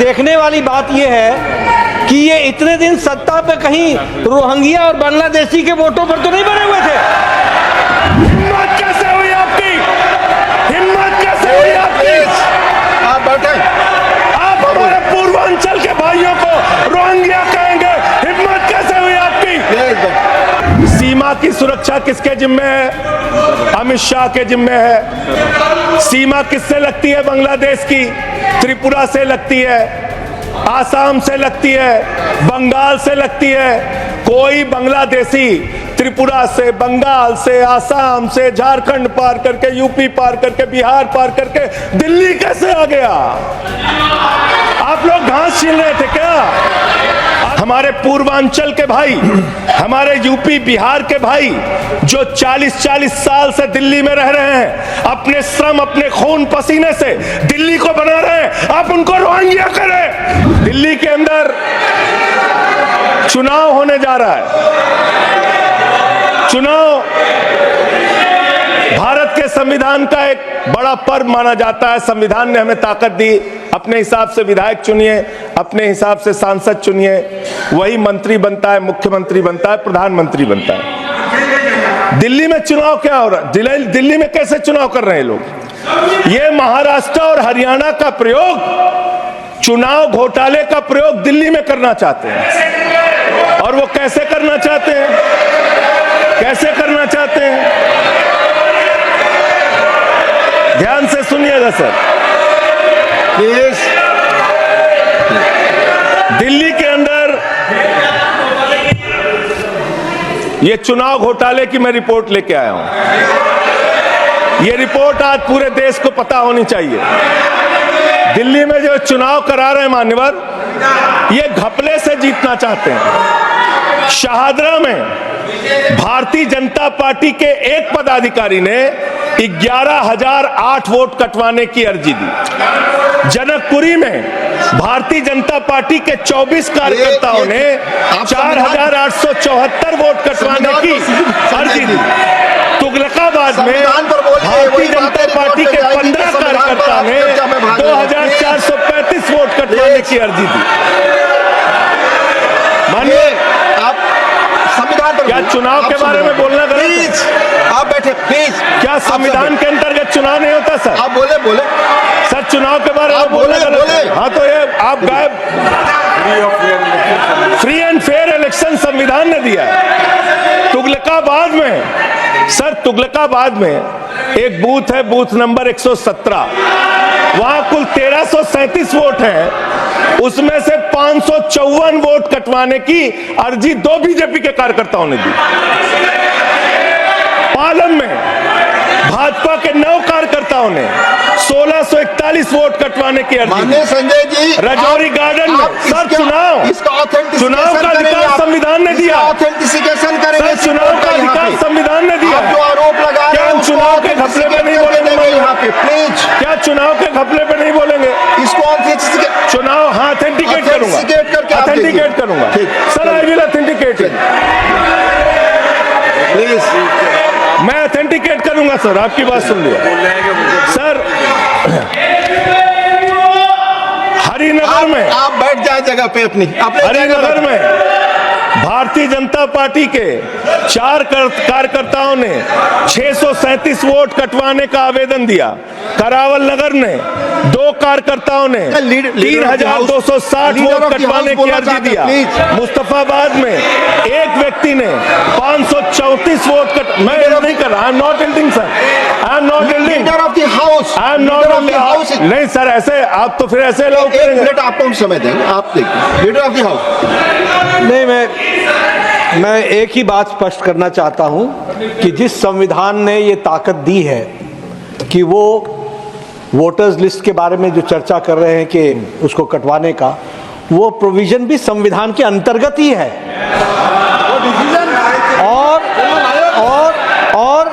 देखने वाली बात यह है कि ये इतने दिन सत्ता पे कहीं रोहिंग्या और बांग्लादेशी के वोटों पर तो नहीं बने हुए थे। हिम्मत कैसे हुई आपकी? हिम्मत कैसे हुई आपकी? आप बैठे, आप हमारे पूर्वांचल के भाइयों को रोहिंग्या कहेंगे? हिम्मत कैसे हुई आपकी? सीमा की सुरक्षा किसके जिम्मे है? अमित शाह के जिम्मे है। सीमा किससे लगती है? बांग्लादेश की, त्रिपुरा से लगती है, आसाम से लगती है, बंगाल से लगती है। कोई बांग्लादेशी त्रिपुरा से, बंगाल से, आसाम से, झारखंड पार करके, यूपी पार करके, बिहार पार करके दिल्ली कैसे आ गया? आप लोग घास छील रहे थे क्या? हमारे पूर्वांचल के भाई, हमारे यूपी बिहार के भाई जो 40-40 साल से दिल्ली में रह रहे हैं, अपने श्रम, अपने खून पसीने से दिल्ली को बना रहे हैं, आप उनको रोहिंग्या करें? दिल्ली के अंदर चुनाव होने जा रहा है। चुनाव भारत के संविधान का एक बड़ा पर्व माना जाता है। संविधान ने हमें ताकत दी, अपने हिसाब से विधायक चुनिए, अपने हिसाब से सांसद चुनिए, वही मंत्री बनता है, मुख्यमंत्री बनता है, प्रधानमंत्री बनता है। दिल्ली में चुनाव क्या हो रहा है? दिल्ली में कैसे चुनाव कर रहे हैं लोग? ये महाराष्ट्र और हरियाणा का प्रयोग, चुनाव घोटाले का प्रयोग दिल्ली में करना चाहते हैं। और वो कैसे करना चाहते हैं? कैसे करना चाहते हैं? ध्यान से सुनिएगा सर प्लीज। दिल्ली के अंदर ये चुनाव घोटाले की मैं रिपोर्ट लेके आया हूं। ये रिपोर्ट आज पूरे देश को पता होनी चाहिए। दिल्ली में जो चुनाव करा रहे हैं मान्यवर, ये घपले से जीतना चाहते हैं। शाहदरा में भारतीय जनता पार्टी के एक पदाधिकारी ने 11,008 वोट कटवाने की अर्जी दी। जनकपुरी में भारतीय जनता पार्टी के 24 कार्यकर्ताओं ने 4,874 वोट कटवाने की अर्जी दी। तुगलकाबाद में भारतीय जनता पार्टी के 15 कार्यकर्ता ने 2,435 वोट कटवाने की अर्जी दी। मानिए क्या चुनाव के बारे में बोलना गलत? प्लीज आप बैठे, प्लीज। क्या संविधान के अंतर्गत चुनाव नहीं होता सर? आप बोले सर, चुनाव के बारे में बोलना गलत है। हाँ तो ये आप गायब। फ्री एंड फेयर इलेक्शन संविधान ने दिया है। तुगलकाबाद में सर, तुगलकाबाद में एक बूथ है, बूथ नंबर 117, वहां कुल 1337 वोट हैं। उसमें से 554 वोट कटवाने की अर्जी 2 बीजेपी के कार्यकर्ताओं ने दी। पालम में भाजपा के 9 कार्यकर्ताओं ने 1641 वोट कटवाने की अर्जी दी। संजय जी, रजौरी गार्डन में सर चुनाव का अधिकार संविधान ने दिया। ऑथेंटिसिकेशन करेंगे। सर, चुनाव का अधिकार संविधान ने दिया। जो आरोप लगा क्या हम चुनाव के घपले पे नहीं बोलेंगे? यहाँ पे प्लीज, क्या चुनाव के घपले पे नहीं बोलेंगे? इसको चुनाव हाँ ऑथेंटिकेट करूंगा, ऑथेंटिकेट करूंगा sir. I will authenticate it please. मैं ऑथेंटिकेट करूंगा सर, आपकी बात सुन लिया सर। हरिनगर में आप बैठ जाए जगह पे अपनी। हरिनगर में भारतीय जनता पार्टी के 4 कार्यकर्ताओं ने 637 वोट कटवाने का आवेदन दिया। करावल नगर ने 2 कार्यकर्ताओं ने 3,260 वोट कटवाने की अर्जी दिया। मुस्तफाबाद में एक व्यक्ति ने 534 वोट मैं नहीं कर रहा। I am not एल्डिंग sir, I am not एल्डिंग। Leader of the house, I am not house. नहीं सर, ऐसे आप तो फिर ऐसे लोग करेंगे। आपको हम समय देंगे, आप देखिए। Leader of the house. नहीं, मैं एक ही बात स्पष्ट करना चाहता हूं कि जिस संविधान ने ये ताकत दी है कि वो वोटर्स लिस्ट के बारे में जो चर्चा कर रहे हैं कि उसको कटवाने का, वो प्रोविजन भी संविधान के अंतर्गत ही है। और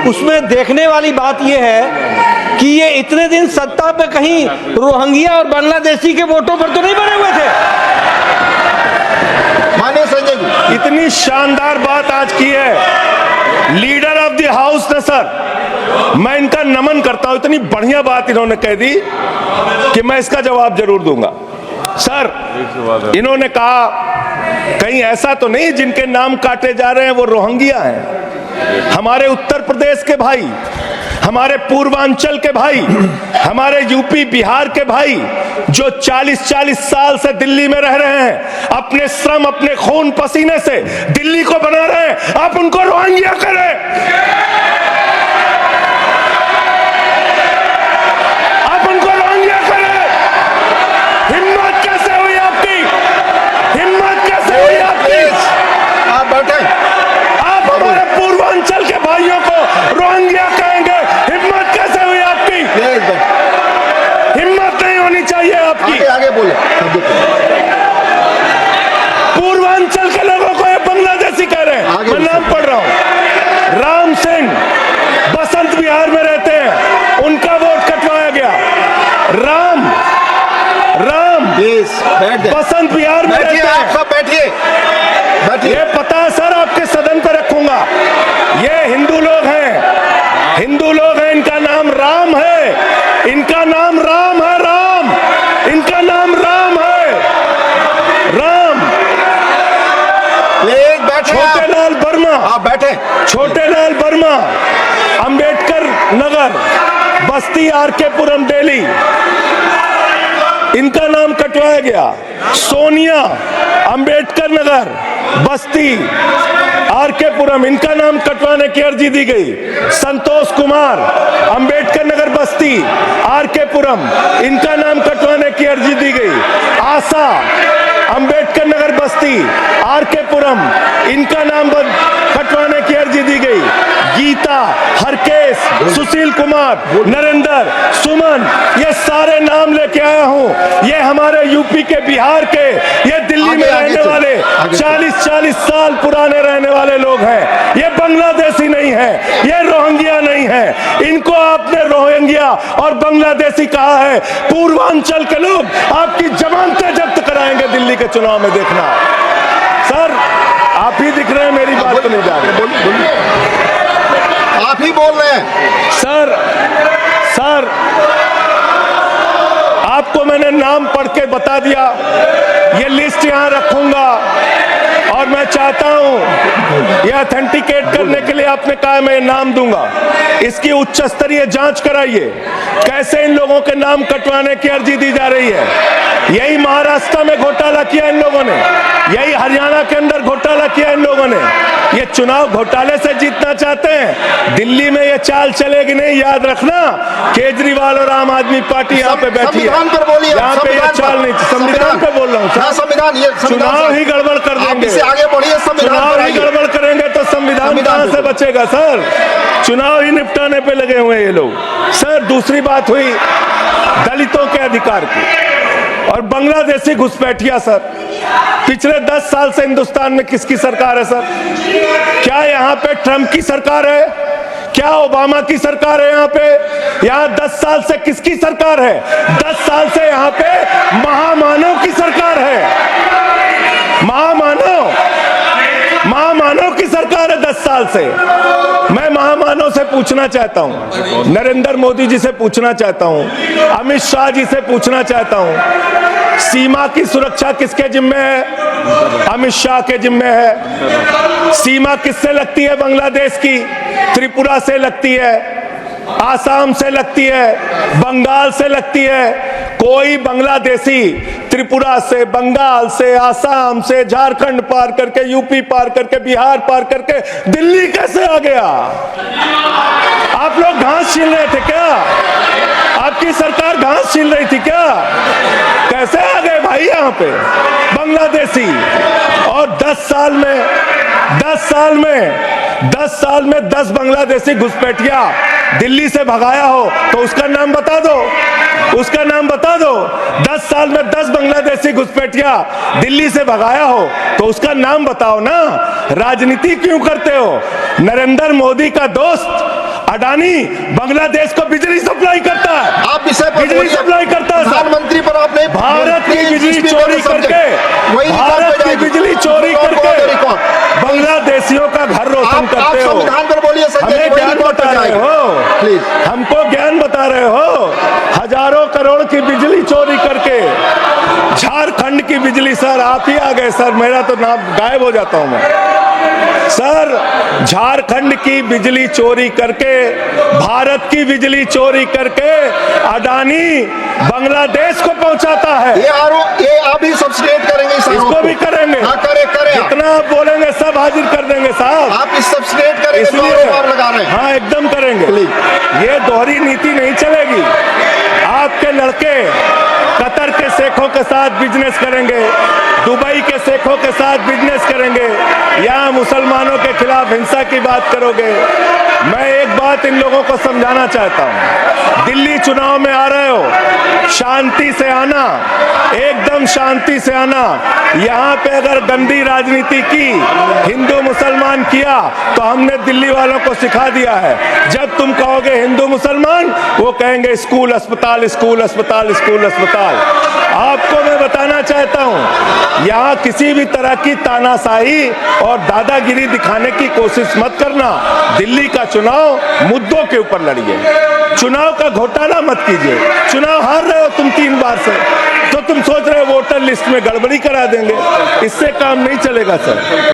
उसमें देखने वाली बात ये है कि ये इतने दिन सत्ता पे कहीं रोहिंग्या और बांग्लादेशी के वोटों पर तो नहीं बने हुए थे। माननीय संजय जी, इतनी शानदार बात आज की है लीडर ऑफ द हाउस ने सर, मैं इनका नमन करता हूं। इतनी बढ़िया बात इन्होंने कह दी कि मैं इसका जवाब जरूर दूंगा। सर, इन्होंने कहा कहीं ऐसा तो नहीं जिनके नाम काटे जा रहे हैं वो रोहिंग्या हैं। हमारे उत्तर प्रदेश के भाई, हमारे पूर्वांचल के भाई, हमारे यूपी बिहार के भाई जो 40-40 साल से दिल्ली में रह रहे हैं, अपने श्रम अपने खून पसीने से दिल्ली को बना रहे हैं, आप उनको रोहिंग्या करें। आप उनको रोहिंग्या करें। हिम्मत कैसे हुई आपकी? हिम्मत कैसे हुई आपकी? आप बैठे। आप हमारे पूर्वांचल के भाइयों को रोहिंग्या कहेंगे? हिम्मत कैसे हुई आपकी? हिम्मत नहीं होनी चाहिए आपकी। आगे आगे बोले। पूर्वांचल के लोगों को ये बांग्लादेशी कह रहे हैं। मैं नाम पढ़ रहा हूं। राम सिंह बसंत विहार में रहते हैं, उनका वोट कटवाया गया। राम बसंत विहार में रहते हैं। आप सब बैठिए, बैठिए। ये पता है सर, आपके सदन पर रखूंगा। ये हिंदू लोग हैं, हिंदू लोग हैं। इनका नाम राम है, इनका नाम राम है। राम, इनका नाम राम है। राम। प्लीज बैठे। छोटेलाल वर्मा। आप बैठे। छोटेलाल वर्मा, अंबेडकर नगर, बस्ती, आरकेपुरम, दिल्ली, इनका नाम कटवाया गया। सोनिया, अंबेडकर नगर, बस्ती, आरकेपुरम, इनका नाम कटवाने की अर्जी दी गई। संतोष कुमार, अंबेडकर नगर, बस्ती, आरकेपुरम, इनका नाम कटवाने की अर्जी दी गई। आशा, अंबेडकर नगर, बस्ती, आरकेपुरम, इनका नाम कटवाने की अर्जी दी गई। गीता, हरकेश, सुशील कुमार, नरेंद्र, सुमन, ये सारे नाम लेके आया हूं। ये हमारे यूपी के, बिहार के, ये दिल्ली में रहने वाले 40-40 साल पुराने रहने वाले लोग हैं। ये बांग्लादेशी नहीं है, ये रोहिंग्या नहीं है। इनको आपने रोहिंग्या और बांग्लादेशी कहा है। पूर्वांचल के लोग आपकी जमानतें जब्त कराएंगे दिल्ली के चुनाव में, देखना। सर, आप ही दिख रहे हैं, मेरी बात तो नहीं जा रही। आप ही बोल रहे हैं। सर, आपको मैंने नाम पढ़ के बता दिया। ये लिस्ट यहां रखूंगा और मैं चाहता हूं ये ऑथेंटिकेट करने के लिए आपने कहा मैं नाम दूंगा। इसकी उच्च स्तरीय जांच कराइए, कैसे इन लोगों के नाम कटवाने की अर्जी दी जा रही है। यही महाराष्ट्र में घोटाला किया इन लोगों ने, यही हरियाणा के अंदर घोटाला किया इन लोगों ने। ये चुनाव घोटाले से जीतना चाहते हैं। दिल्ली में ये चाल चलेगी नहीं, याद रखना। केजरीवाल और आम आदमी पार्टी यहाँ पे बैठी है, संविधान पर बोलिए। यहाँ पे ये चाल नहीं। संविधान पे बोल रहा हूँ। संविधान, ये चुनाव ही गड़बड़ कर देंगे। आगे बढ़िए। चुनाव ही गड़बड़ करेंगे तो संविधान कहां से बचेगा सर? चुनाव ही निपटाने पे लगे हुए ये लोग। सर, दूसरी बात हुई दलितों के अधिकार की और बांग्लादेशी घुसपैठिया। सर, पिछले 10 साल से हिंदुस्तान में किसकी सरकार है सर? क्या यहाँ पे ट्रंप की सरकार है? क्या ओबामा की सरकार है? यहाँ पे, यहाँ 10 साल से किसकी सरकार है? 10 साल से यहाँ पे महामानव की सरकार है। महामानव की सरकार है 10 साल से। मैं महामानव से पूछना चाहता हूं, नरेंद्र मोदी जी से पूछना चाहता हूं, अमित शाह जी से पूछना चाहता हूं, सीमा की सुरक्षा किसके जिम्मे है? अमित शाह के जिम्मे है। सीमा किससे लगती है? बांग्लादेश की, त्रिपुरा से लगती है, आसाम से लगती है, बंगाल से लगती है। कोई बांग्लादेशी त्रिपुरा से, बंगाल से, आसाम से, झारखंड पार करके, यूपी पार करके, बिहार पार करके दिल्ली कैसे आ गया? आप लोग घास छील रहे थे क्या? आपकी सरकार घास छील रही थी क्या? कैसे आ गए भाई यहाँ पे बांग्लादेशी? और 10 साल में 10 बांग्लादेशी घुसपैठिया दिल्ली से भगाया हो तो उसका नाम बता दो, उसका नाम बता दो। 10 साल में 10 बांग्लादेशी घुसपैठिया दिल्ली से भगाया हो तो उसका नाम बताओ ना। राजनीति क्यों करते हो? नरेंद्र मोदी का दोस्त अडानी बांग्लादेश को बिजली सप्लाई करता है। आप बिजली सप्लाई करता है। प्रधानमंत्री पर आपने भारत की बिजली चोरी करके, भारत की बिजली चोरी करके बांग्लादेशियों का घर रोशन करते हो। संविधान पर बोलिए। हमें ज्ञान बता रहे हो, प्लीज। हमको ज्ञान बता रहे हो। हजारों करोड़ की बिजली चोरी करके झारखंड झारखंड की बिजली सर, आप ही आ गए सर, मेरा तो नाम गायब हो जाता हूं मैं। सर, झारखंड की बिजली चोरी करके, भारत की बिजली चोरी करके अडानी बांग्लादेश को पहुंचाता है। ये आप ही सब्सिडेट करेंगे इस आरोप इसको को? भी करेंगे। हाँ, करें जितना आप बोलेंगे सब हाजिर कर देंगे साहब। आप इस सब्सिडेट करेंगे तो इसलिए आरोप लगा रहे हैं। हाँ, एकदम करेंगे। Please। ये दोहरी नीति नहीं चलेगी। आपके लड़के कतर के शेखों के साथ बिजनेस करेंगे, दुबई के शेखों के साथ बिजनेस करेंगे, यहाँ मुसलमानों के खिलाफ हिंसा की बात करोगे। मैं एक बात इन लोगों को समझाना चाहता हूँ, दिल्ली चुनाव में आ रहे हो, शांति से आना, एकदम शांति से आना। यहाँ पे अगर गंदी राजनीति की, हिंदू मुसलमान किया, तो हमने दिल्ली वालों को सिखा दिया है। जब तुम कहोगे हिंदू मुसलमान, वो कहेंगे स्कूल अस्पताल, स्कूल अस्पताल, स्कूल अस्पताल। आपको मैं बताना चाहता हूँ, यहाँ किसी भी तरह की तानाशाही और दादागिरी दिखाने की कोशिश मत करना। दिल्ली का चुनाव मुद्दों के ऊपर लड़िए, चुनाव का घोटाला मत कीजिए। चुनाव हार रहे हो तुम 3 बार से, तो तुम सोच रहे हो वोटर लिस्ट में गड़बड़ी करा देंगे। इससे काम नहीं चलेगा सर।